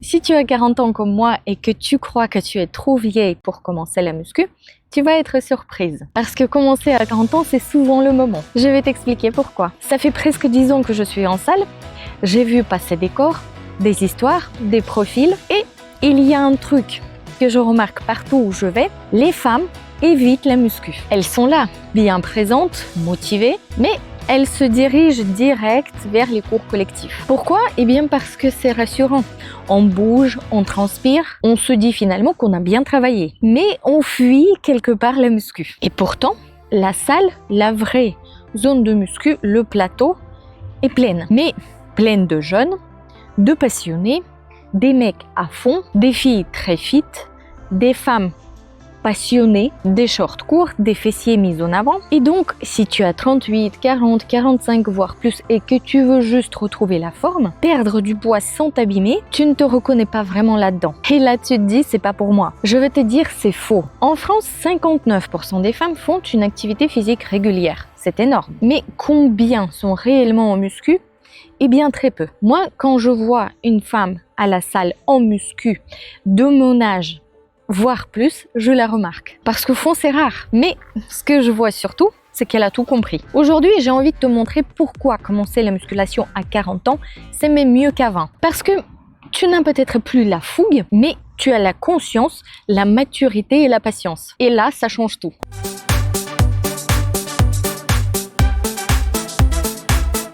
Si tu as 40 ans comme moi et que tu crois que tu es trop vieille pour commencer la muscu, tu vas être surprise. Parce que commencer à 40 ans, c'est souvent le moment. Je vais t'expliquer pourquoi. Ça fait presque 10 ans que je suis en salle. J'ai vu passer des corps, des histoires, des profils. Et il y a un truc que je remarque partout où je vais. Les femmes évitent la muscu. Elles sont là, bien présentes, motivées, mais elles se dirigent direct vers les cours collectifs. Pourquoi? Eh bien parce que c'est rassurant. On bouge, on transpire, on se dit finalement qu'on a bien travaillé. Mais on fuit quelque part la muscu. Et pourtant, la salle, la vraie zone de muscu, le plateau, est pleine. Mais pleine de jeunes, de passionnés, des mecs à fond, des filles très fit, des femmes passionnées, des shorts courts, des fessiers mis en avant. Et donc, si tu as 38, 40, 45 voire plus et que tu veux juste retrouver la forme, perdre du poids sans t'abîmer, tu ne te reconnais pas vraiment là-dedans. Et là, tu te dis, c'est pas pour moi. Je vais te dire, c'est faux. En France, 59% des femmes font une activité physique régulière. C'est énorme. Mais combien sont réellement en muscu? Eh bien, très peu. Moi, quand je vois une femme à la salle en muscu de mon âge, voire plus, je la remarque. Parce que fond, c'est rare. Mais ce que je vois surtout, c'est qu'elle a tout compris. Aujourd'hui, j'ai envie de te montrer pourquoi commencer la musculation à 40 ans, c'est même mieux qu'à 20. Parce que tu n'as peut-être plus la fougue, mais tu as la conscience, la maturité et la patience. Et là, ça change tout.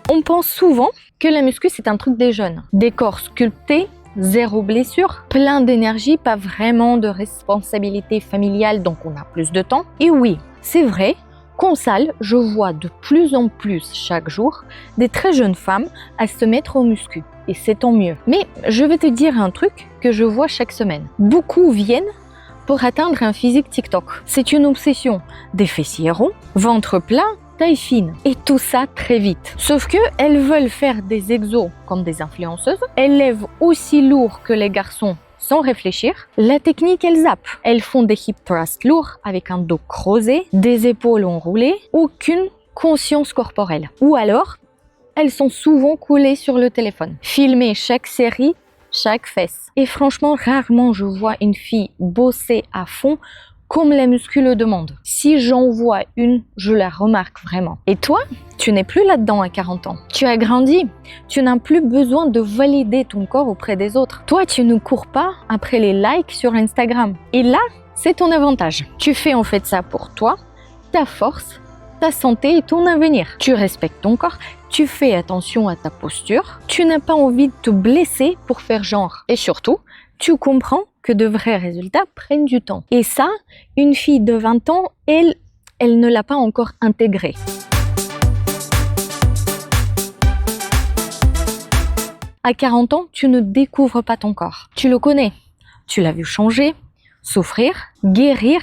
On pense souvent que la muscu, c'est un truc des jeunes. Des corps sculptés, zéro blessure, plein d'énergie, pas vraiment de responsabilité familiale, donc on a plus de temps. Et oui, c'est vrai qu'en salle, je vois de plus en plus chaque jour des très jeunes femmes à se mettre au muscu. Et c'est tant mieux. Mais je vais te dire un truc que je vois chaque semaine. Beaucoup viennent pour atteindre un physique TikTok. C'est une obsession. Des fessiers ronds, ventre plat, taille fine et tout ça très vite. Sauf que elles veulent faire des exos comme des influenceuses. Elles lèvent aussi lourd que les garçons sans réfléchir. La technique, elles zappent. Elles font des hip thrusts lourds avec un dos creusé, des épaules enroulées, aucune conscience corporelle. Ou alors, elles sont souvent collées sur le téléphone. Filmer chaque série, chaque fesse. Et franchement, rarement je vois une fille bosser à fond comme la muscu le demande. Si j'en vois une, je la remarque vraiment. Et toi, tu n'es plus là-dedans à 40 ans. Tu as grandi. Tu n'as plus besoin de valider ton corps auprès des autres. Toi, tu ne cours pas après les likes sur Instagram. Et là, c'est ton avantage. Tu fais en fait ça pour toi, ta force, ta santé et ton avenir. Tu respectes ton corps, tu fais attention à ta posture, tu n'as pas envie de te blesser pour faire genre. Et surtout, tu comprends que de vrais résultats prennent du temps. Et ça, une fille de 20 ans, elle ne l'a pas encore intégré. À 40 ans, tu ne découvres pas ton corps. Tu le connais. Tu l'as vu changer, souffrir, guérir,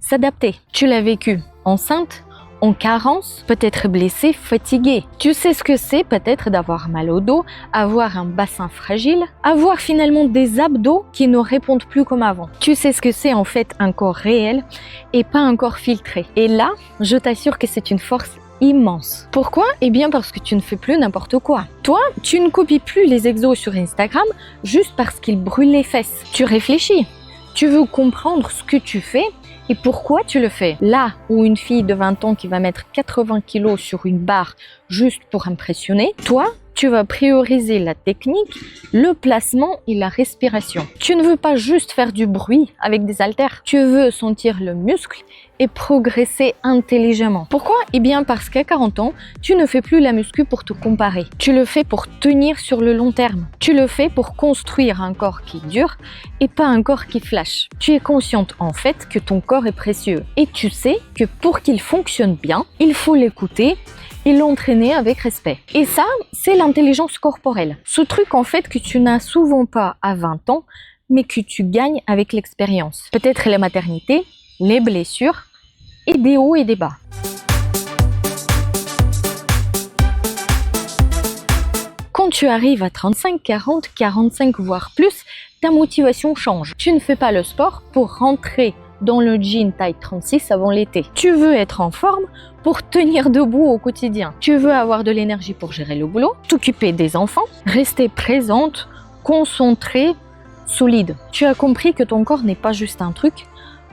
s'adapter. Tu l'as vécu enceinte, en carence, peut-être blessé, fatigué. Tu sais ce que c'est peut-être d'avoir mal au dos, avoir un bassin fragile, avoir finalement des abdos qui ne répondent plus comme avant. Tu sais ce que c'est en fait un corps réel et pas un corps filtré. Et là, je t'assure que c'est une force immense. Pourquoi? Eh bien parce que tu ne fais plus n'importe quoi. Toi, tu ne copies plus les exos sur Instagram juste parce qu'ils brûlent les fesses. Tu réfléchis. Tu veux comprendre ce que tu fais et pourquoi tu le fais. Là où une fille de 20 ans qui va mettre 80 kilos sur une barre juste pour impressionner, toi, tu vas prioriser la technique, le placement et la respiration. Tu ne veux pas juste faire du bruit avec des haltères. Tu veux sentir le muscle et progresser intelligemment. Pourquoi? Eh bien parce qu'à 40 ans, tu ne fais plus la muscu pour te comparer. Tu le fais pour tenir sur le long terme. Tu le fais pour construire un corps qui dure et pas un corps qui flash. Tu es consciente en fait que ton corps est précieux. Et tu sais que pour qu'il fonctionne bien, il faut l'écouter et l'entraîner avec respect. Et ça, c'est l'intelligence corporelle. Ce truc en fait que tu n'as souvent pas à 20 ans, mais que tu gagnes avec l'expérience. Peut-être la maternité, les blessures et des hauts et des bas. Quand tu arrives à 35, 40, 45 voire plus, ta motivation change. Tu ne fais pas le sport pour rentrer dans le jean taille 36 avant l'été. Tu veux être en forme pour tenir debout au quotidien. Tu veux avoir de l'énergie pour gérer le boulot, t'occuper des enfants, rester présente, concentrée, solide. Tu as compris que ton corps n'est pas juste un truc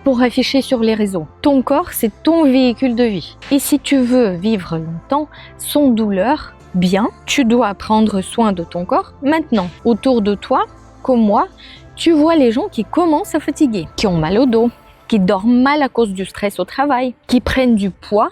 pour afficher sur les réseaux. Ton corps, c'est ton véhicule de vie. Et si tu veux vivre longtemps, sans douleur, bien, tu dois prendre soin de ton corps maintenant. Autour de toi, comme moi, tu vois les gens qui commencent à fatiguer, qui ont mal au dos, qui dorment mal à cause du stress au travail, qui prennent du poids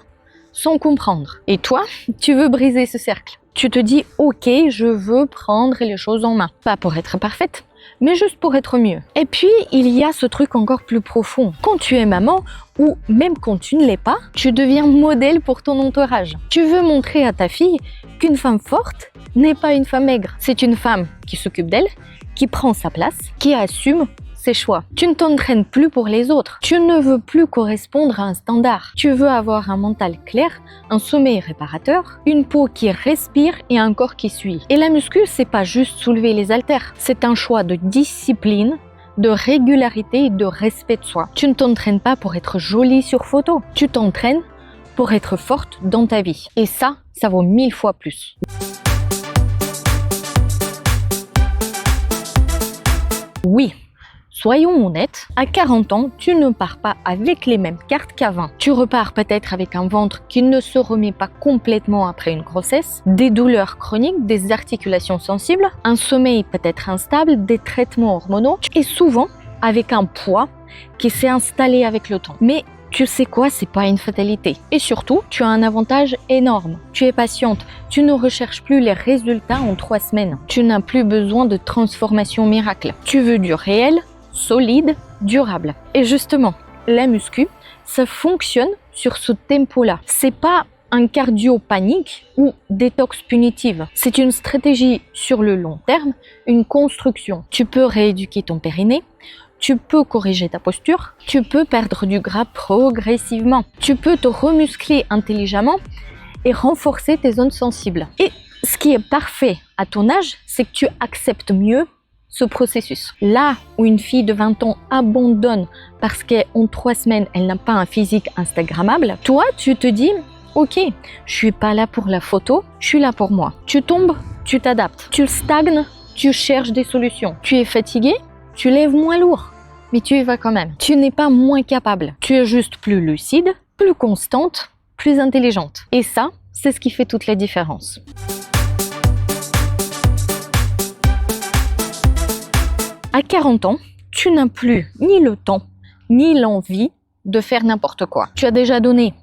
sans comprendre. Et toi, tu veux briser ce cercle. Tu te dis, ok, je veux prendre les choses en main. Pas pour être parfaite, mais juste pour être mieux. Et puis, il y a ce truc encore plus profond. Quand tu es maman, ou même quand tu ne l'es pas, tu deviens modèle pour ton entourage. Tu veux montrer à ta fille qu'une femme forte n'est pas une femme maigre. C'est une femme qui s'occupe d'elle, qui prend sa place, qui assume ses choix. Tu ne t'entraînes plus pour les autres. Tu ne veux plus correspondre à un standard. Tu veux avoir un mental clair, un sommeil réparateur, une peau qui respire et un corps qui suit. Et la muscu, c'est pas juste soulever les haltères. C'est un choix de discipline, de régularité et de respect de soi. Tu ne t'entraînes pas pour être jolie sur photo. Tu t'entraînes pour être forte dans ta vie. Et ça vaut 1000 fois plus. Oui. Soyons honnêtes, à 40 ans, tu ne pars pas avec les mêmes cartes qu'à 20. Tu repars peut-être avec un ventre qui ne se remet pas complètement après une grossesse, des douleurs chroniques, des articulations sensibles, un sommeil peut-être instable, des traitements hormonaux et souvent avec un poids qui s'est installé avec le temps. Mais tu sais quoi, c'est pas une fatalité. Et surtout, tu as un avantage énorme. Tu es patiente, tu ne recherches plus les résultats en 3 semaines. Tu n'as plus besoin de transformation miracle. Tu veux du réel, solide, durable. Et justement, la muscu, ça fonctionne sur ce tempo-là. C'est pas un cardio panique ou détox punitive. C'est une stratégie sur le long terme, une construction. Tu peux rééduquer ton périnée, tu peux corriger ta posture, tu peux perdre du gras progressivement, tu peux te remuscler intelligemment et renforcer tes zones sensibles. Et ce qui est parfait à ton âge, c'est que tu acceptes mieux ce processus. Là où une fille de 20 ans abandonne parce qu'en 3 semaines, elle n'a pas un physique instagrammable, toi, tu te dis, ok, je suis pas là pour la photo, je suis là pour moi. Tu tombes, tu t'adaptes. Tu stagnes, tu cherches des solutions. Tu es fatigué, tu lèves moins lourd, mais tu y vas quand même. Tu n'es pas moins capable. Tu es juste plus lucide, plus constante, plus intelligente. Et ça, c'est ce qui fait toute la différence. À 40 ans, tu n'as plus ni le temps, ni l'envie de faire n'importe quoi. Tu as déjà donné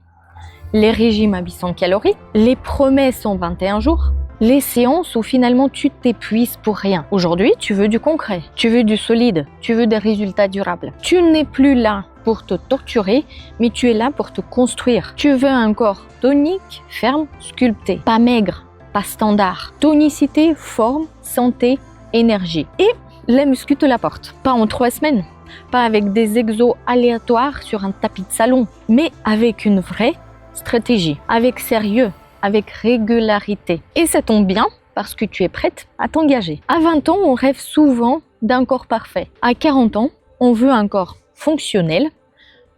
les régimes à 800 calories, les promesses en 21 jours, les séances où finalement tu t'épuises pour rien. Aujourd'hui, tu veux du concret, tu veux du solide, tu veux des résultats durables. Tu n'es plus là pour te torturer, mais tu es là pour te construire. Tu veux un corps tonique, ferme, sculpté, pas maigre, pas standard. Tonicité, forme, santé, énergie. Et la muscu te l'apporte. Pas en 3 semaines, pas avec des exos aléatoires sur un tapis de salon, mais avec une vraie stratégie, avec sérieux, avec régularité. Et ça tombe bien parce que tu es prête à t'engager. À 20 ans, on rêve souvent d'un corps parfait. À 40 ans, on veut un corps fonctionnel,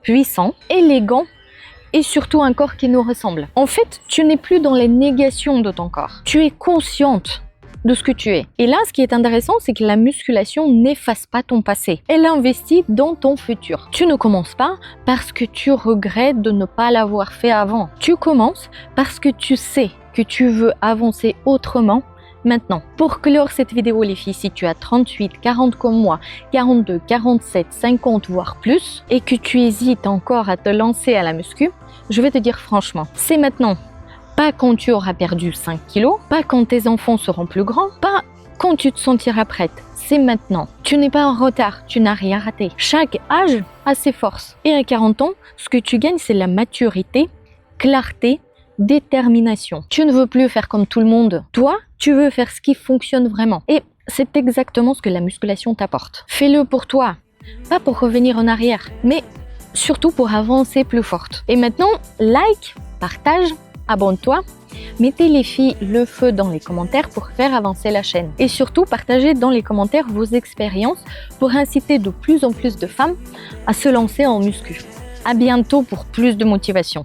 puissant, élégant et surtout un corps qui nous ressemble. En fait, tu n'es plus dans les négations de ton corps. Tu es consciente de ce que tu es. Et là, ce qui est intéressant, c'est que la musculation n'efface pas ton passé. Elle investit dans ton futur. Tu ne commences pas parce que tu regrettes de ne pas l'avoir fait avant. Tu commences parce que tu sais que tu veux avancer autrement maintenant. Pour clore cette vidéo, les filles, si tu as 38, 40 comme moi, 42, 47, 50, voire plus, et que tu hésites encore à te lancer à la muscu, je vais te dire franchement, c'est maintenant. Pas quand tu auras perdu 5 kilos, pas quand tes enfants seront plus grands, pas quand tu te sentiras prête. C'est maintenant. Tu n'es pas en retard, tu n'as rien raté. Chaque âge a ses forces. Et à 40 ans, ce que tu gagnes, c'est la maturité, clarté, détermination. Tu ne veux plus faire comme tout le monde. Toi, tu veux faire ce qui fonctionne vraiment. Et c'est exactement ce que la musculation t'apporte. Fais-le pour toi, pas pour revenir en arrière, mais surtout pour avancer plus forte. Et maintenant, like, partage, abonne-toi, mettez les filles le feu dans les commentaires pour faire avancer la chaîne. Et surtout, partagez dans les commentaires vos expériences pour inciter de plus en plus de femmes à se lancer en muscu. À bientôt pour plus de motivation.